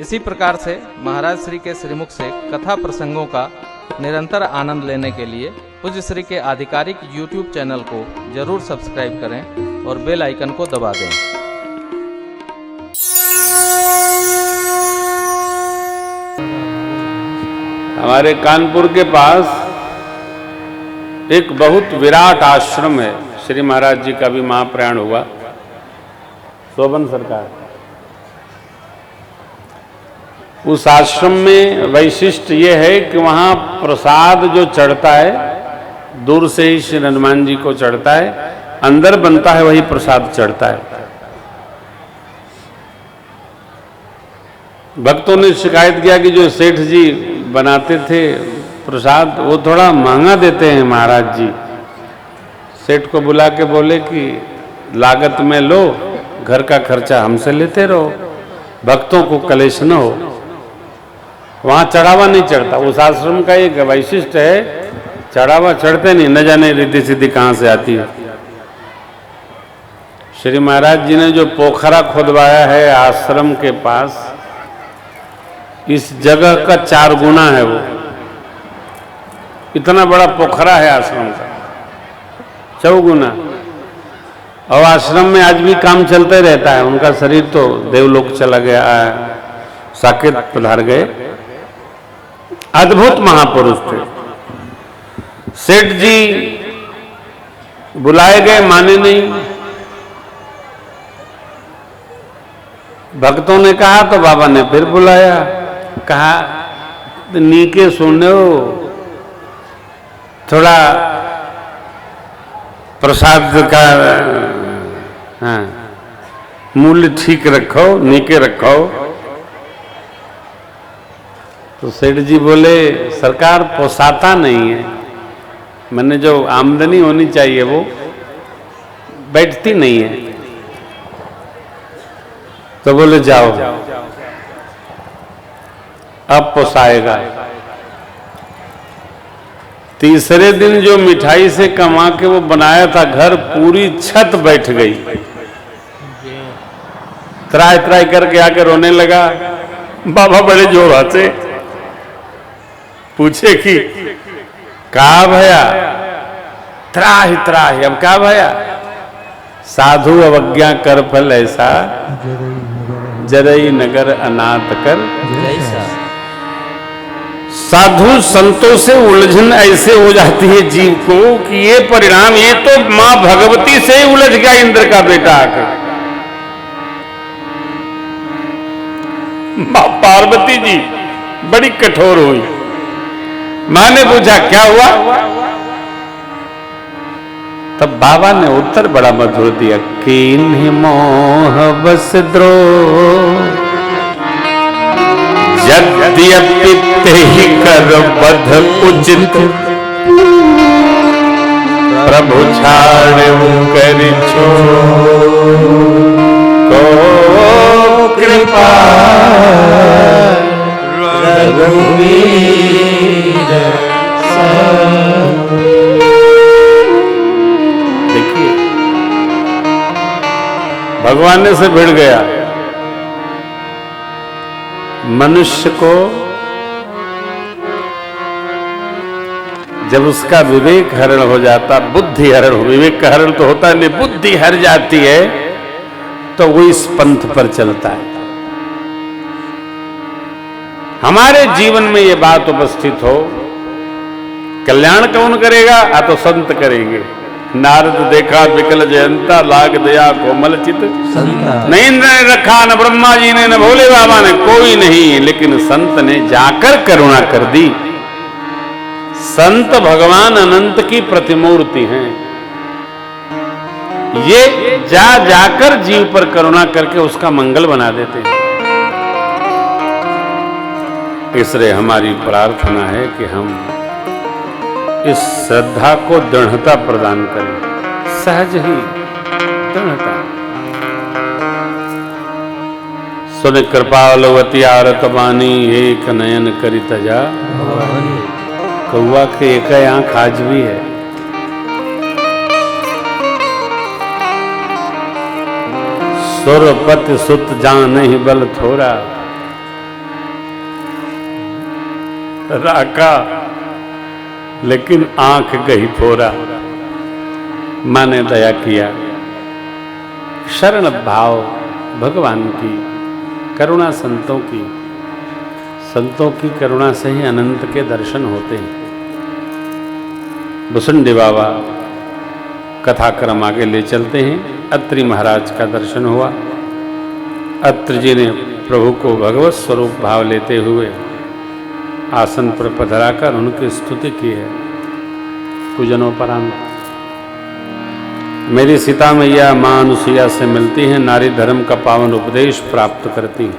इसी प्रकार से महाराज श्री के श्रीमुख से कथा प्रसंगों का निरंतर आनंद लेने के लिए पूज्य श्री के आधिकारिक YouTube चैनल को जरूर सब्सक्राइब करें और बेल आइकन को दबा दें। हमारे कानपुर के पास एक बहुत विराट आश्रम है। श्री महाराज जी का भी महाप्रयाण हुआ, शोभन सरकार। उस आश्रम में वैशिष्ट ये है कि वहाँ प्रसाद जो चढ़ता है दूर से ही श्री हनुमान जी को चढ़ता है, अंदर बनता है वही प्रसाद चढ़ता है। भक्तों ने शिकायत किया कि जो सेठ जी बनाते थे प्रसाद वो थोड़ा महंगा देते हैं महाराज जी। सेठ को बुला के बोले कि लागत में लो, घर का खर्चा हमसे लेते रहो, भक्तों को कलेश न हो। वहाँ चढ़ावा नहीं चढ़ता। उस आश्रम का एक वैशिष्ट है, चढ़ावा चढ़ते नहीं, न जाने रिद्धि सिद्धि कहाँ से आती है। श्री महाराज जी ने जो पोखरा खुदवाया है आश्रम के पास, इस जगह का 4 गुना है। वो इतना बड़ा पोखरा है आश्रम का, 4 गुना। और आश्रम में आज भी काम चलते रहता है। उनका शरीर तो देवलोक चला गया, साकेत पधार गए। अद्भुत महापुरुष थे। सेठ जी बुलाए गए, माने नहीं। भक्तों ने कहा तो बाबा ने फिर बुलाया, कहा नीके सुनो, थोड़ा प्रसाद का मूल्य ठीक रखो, नीके रखो। तो सेठ जी बोले सरकार पोसाता नहीं है, मैंने जो आमदनी होनी चाहिए वो बैठती नहीं है। तो बोले जाओ, अब पोसाएगा। तीसरे दिन जो मिठाई से कमा के वो बनाया था घर, पूरी छत बैठ गई। त्राय त्राय करके आकर रोने लगा। बाबा बड़े जोर से पूछे कि का भया? त्राहि त्राहि। अब क्या भया? साधु अवज्ञा कर फल ऐसा, जरई नगर अनाथ कर जैसा। साधु संतों से उलझन ऐसे हो जाती है जीव को कि ये परिणाम, ये तो मां भगवती से ही उलझ गया इंद्र का बेटा आकर। मां पार्वती जी बड़ी कठोर हुई। मां ने पूछा क्या हुआ? तब बाबा ने उत्तर बड़ा मधुर दिया, किन्हि मोह बस द्रोह, यद्यपि तेहि कर बध उचित, प्रभु छाड़ऊ कर छोड़, को कृपा रघुवीर। देखिए भगवान ने से भिड़ गया। मनुष्य को जब उसका विवेक हरण हो जाता, बुद्धि हरण हो, विवेक का हरण तो होता नहीं, बुद्धि हर जाती है, तो वो इस पंथ पर चलता है। हमारे जीवन में ये बात उपस्थित हो, कल्याण कौन करेगा? तो संत करेंगे। नारद देखा विकल जयंता, लाग दया कोमल चित संता। न इंद्र ने रखा, न ब्रह्मा जी ने, न भोले बाबा ने, कोई नहीं, लेकिन संत ने जाकर करुणा कर दी। संत भगवान अनंत की प्रतिमूर्ति हैं। ये जाकर जीव पर करुणा करके उसका मंगल बना देते हैं। इसलिए हमारी प्रार्थना है कि हम इस श्रद्धा को दृढ़ता प्रदान करें, सहज ही दृढ़ता। सुन कृपालवती आरत बानी, एक नयन करी तजा। कौआ के एक आंख आज भी है। सुरपति सुत जान ही बल थोड़ा, राखा, लेकिन आंख गई फोरा। मां ने दया किया। शरण भाव भगवान की, करुणा संतों की, संतों की करुणा से ही अनंत के दर्शन होते हैं। भुसुंडी बाबा कथाक्रम आगे ले चलते हैं। अत्रि महाराज का दर्शन हुआ। अत्रि जी ने प्रभु को भगवत स्वरूप भाव लेते हुए आसन पर पधराकर उनकी स्तुति की है। पूजनोपरांत मेरी सीता मैया मां अनुसुईया से मिलती हैं, नारी धर्म का पावन उपदेश प्राप्त करती हैं।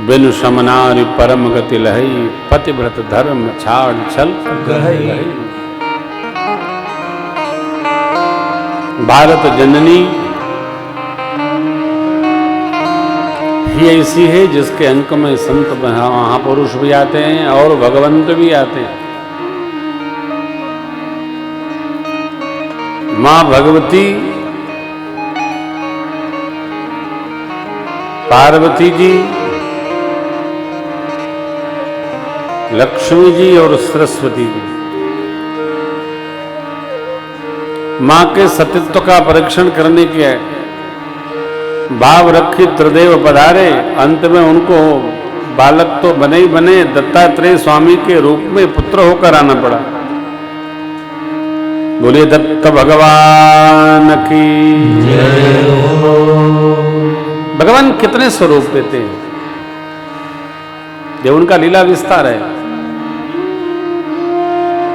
बिनु समनारि परम गति लहई, पतिव्रत धर्म छाड़ छल गहई। भारत जननी ही ऐसी है जिसके अंक में संत महापुरुष भी आते हैं और भगवंत भी आते हैं। मां भगवती, पार्वती जी, लक्ष्मी जी और सरस्वती जी मां के सतीत्व का परीक्षण करने के भाव रखी त्रिदेव पधारे। अंत में उनको बालक तो बने ही बने, दत्तात्रेय स्वामी के रूप में पुत्र होकर आना पड़ा। बोलिए दत्त भगवान की जय हो। भगवान कितने स्वरूप देते हैं, ये उनका लीला विस्तार है।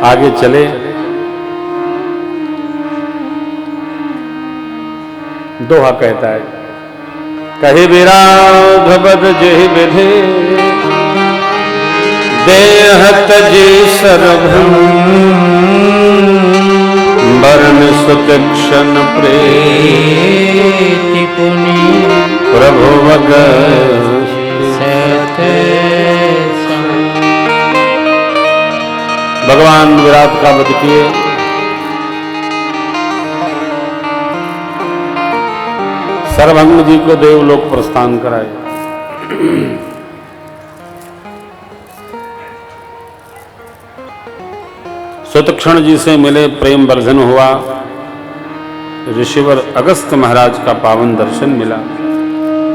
आगे चले। दोहा कहता है, कहे विराध बद जेहि विधे, देह तजे सर्वम, वर्ण सुतीक्षण प्रेति पुनि, प्रभु भगवान विराट का वध किए। सर्वभंग जी को देवलोक प्रस्थान कराए। सुतक्षण जी से मिले, प्रेम वर्धन हुआ। ऋषिवर अगस्त महाराज का पावन दर्शन मिला।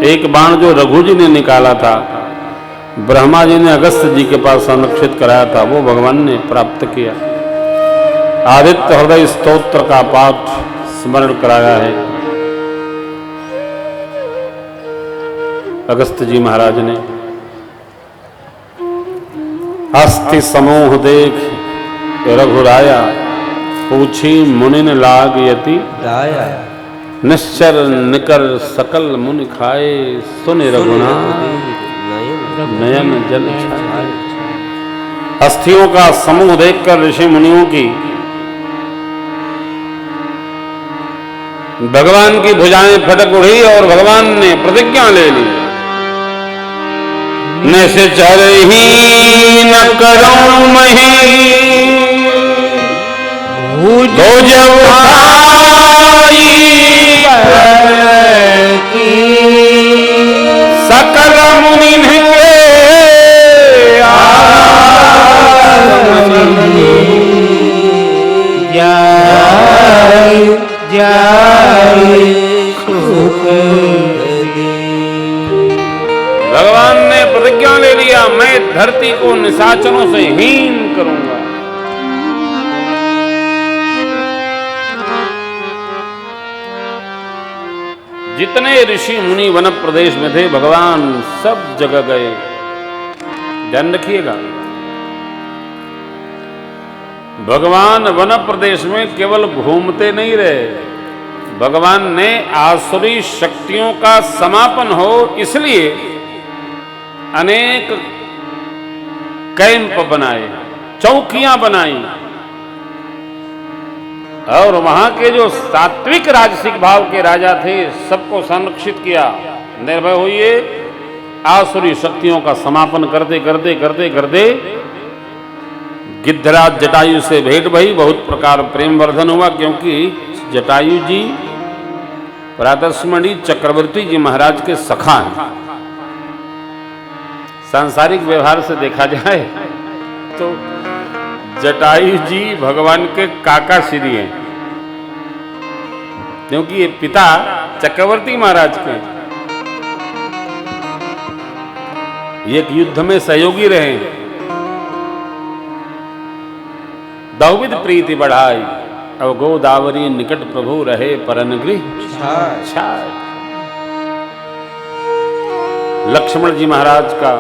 एक बाण जो रघु जी ने निकाला था, ब्रह्मा जी ने अगस्त जी के पास संरक्षित कराया था, वो भगवान ने प्राप्त किया। आदित्य हृदय स्तोत्र का पाठ स्मरण कराया है अगस्त जी महाराज ने। अस्थि समूह देख रघुराया, पूछी मुनिन लाग यति राया, निश्चर निकर सकल मुनि खाए, सुनि रघुनाथ नयन जल छाए। अस्थियों का समूह देखकर ऋषि मुनियों की भगवान की भुजाएं फटक उड़ी और भगवान ने प्रतिज्ञा ले ली, निश्चर ही न करो मही, भुज उठाई सकल मुनि भगवान ने प्रतिज्ञा ले लिया, मैं धरती को निशाचरों से हीन करूंगा। जितने ऋषि मुनि वन प्रदेश में थे, भगवान सब जगह गए। ध्यान रखिएगा, भगवान वन प्रदेश में केवल घूमते नहीं रहे, भगवान ने आसुरी शक्तियों का समापन हो इसलिए अनेक कैंप बनाए, चौकियां बनाई और वहां के जो सात्विक राजसिक भाव के राजा थे सबको संरक्षित किया। निर्भय होइए, आसुरी शक्तियों का समापन करते करते करते करते गिद्धराज जटायु से भेंट भई, बहुत प्रकार प्रेम वर्धन हुआ, क्योंकि जटायु जी प्रातस्मरणि चक्रवर्ती जी महाराज के सखा हैं। सांसारिक व्यवहार से देखा जाए तो जटायु जी भगवान के काका श्री हैं, क्योंकि ये पिता चक्रवर्ती महाराज के, एक युद्ध में सहयोगी रहे। दाऊद प्रीति बढ़ाई, अब गोदावरी निकट प्रभु रहे परन गृह छाय। लक्ष्मण जी महाराज का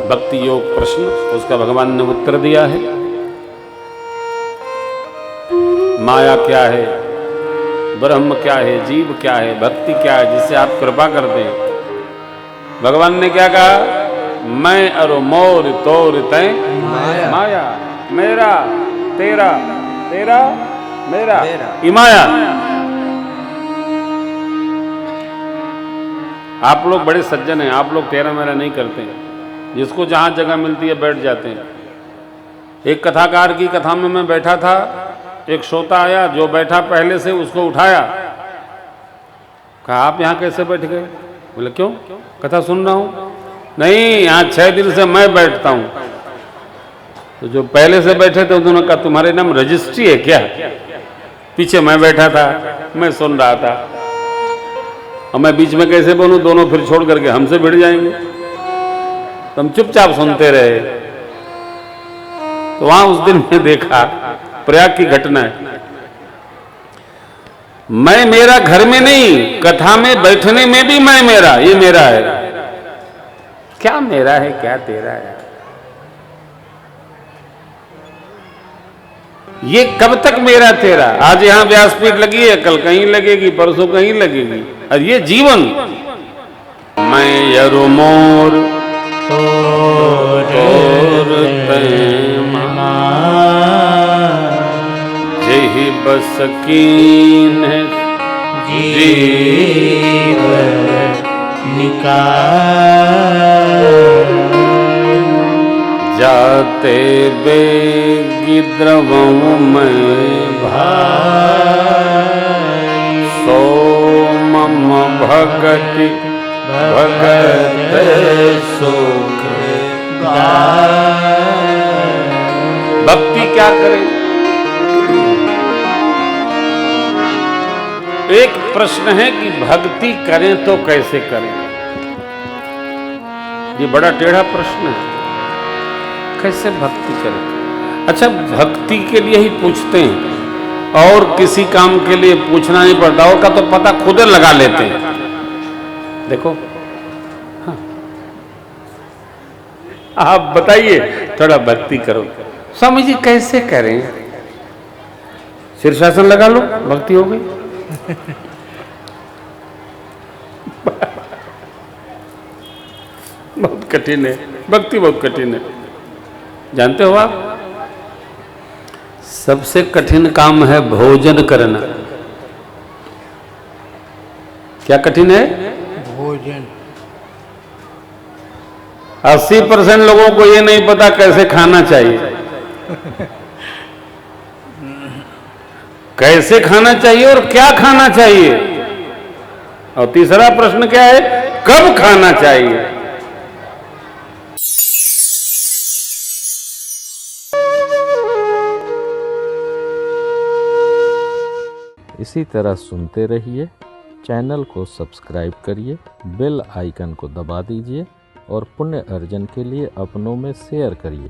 भक्ति योग प्रश्न, उसका भगवान ने उत्तर दिया है। माया क्या है, ब्रह्म क्या है, जीव क्या है, भक्ति क्या है, जिससे आप कृपा करते हैं। भगवान ने क्या कहा, मैं अरो मोर तोर तय माया, मेरा तेरा तेरा मेरा ई माया। आप लोग बड़े सज्जन हैं, आप लोग तेरा मेरा नहीं करते, जिसको जहां जगह मिलती है बैठ जाते हैं। एक कथाकार की कथा में मैं बैठा था, एक श्रोता आया, जो बैठा पहले से उसको उठाया, कहा आप यहाँ कैसे बैठ गए? बोले क्यों, कथा सुन रहा हूँ। नहीं, यहाँ 6 दिन से मैं बैठता हूँ। तो जो पहले से बैठे थे उन्होंने कहा तुम्हारे नाम रजिस्ट्री है क्या? पीछे मैं बैठा था, मैं सुन रहा था, और मैं बीच में कैसे बोलूं, दोनों फिर छोड़ करके हमसे भिड़ जाएंगे। तो हम चुपचाप सुनते रहे। तो वहां उस दिन मैं देखा, प्रयाग की घटना है, मैं मेरा घर में नहीं, कथा में बैठने में भी मैं मेरा, ये मेरा है। क्या मेरा है, क्या तेरा है? ये कब तक मेरा तेरा? आज यहां व्यासपीठ लगी है, कल कहीं लगेगी, परसों कहीं लगेगी। और ये जीवन, मैं यरु मोर तोर जेहि बस कीन जीव जाते बेगी द्रवों में भाई, सो मम भगति भगत सुख भक्ति क्या करें? एक प्रश्न है कि भक्ति करें तो कैसे करें? ये बड़ा टेढ़ा प्रश्न है, कैसे भक्ति करें? अच्छा, भक्ति के लिए ही पूछते हैं और किसी काम के लिए पूछना नहीं पड़ता, और का तो पता खुद लगा लेते हैं। देखो, हाँ। आप बताइए, थोड़ा भक्ति करो। स्वामी जी कैसे करें? शीर्षासन लगा लो, भक्ति हो गई। बहुत कठिन है भक्ति, बहुत कठिन है। जानते हो आप, सबसे कठिन काम है भोजन करना। क्या कठिन है? भोजन। 80% लोगों को ये नहीं पता कैसे खाना चाहिए। कैसे खाना चाहिए और क्या खाना चाहिए, और तीसरा प्रश्न क्या है, कब खाना चाहिए। इसी तरह सुनते रहिए, चैनल को सब्सक्राइब करिए, बेल आइकन को दबा दीजिए और पुण्य अर्जन के लिए अपनों में शेयर करिए।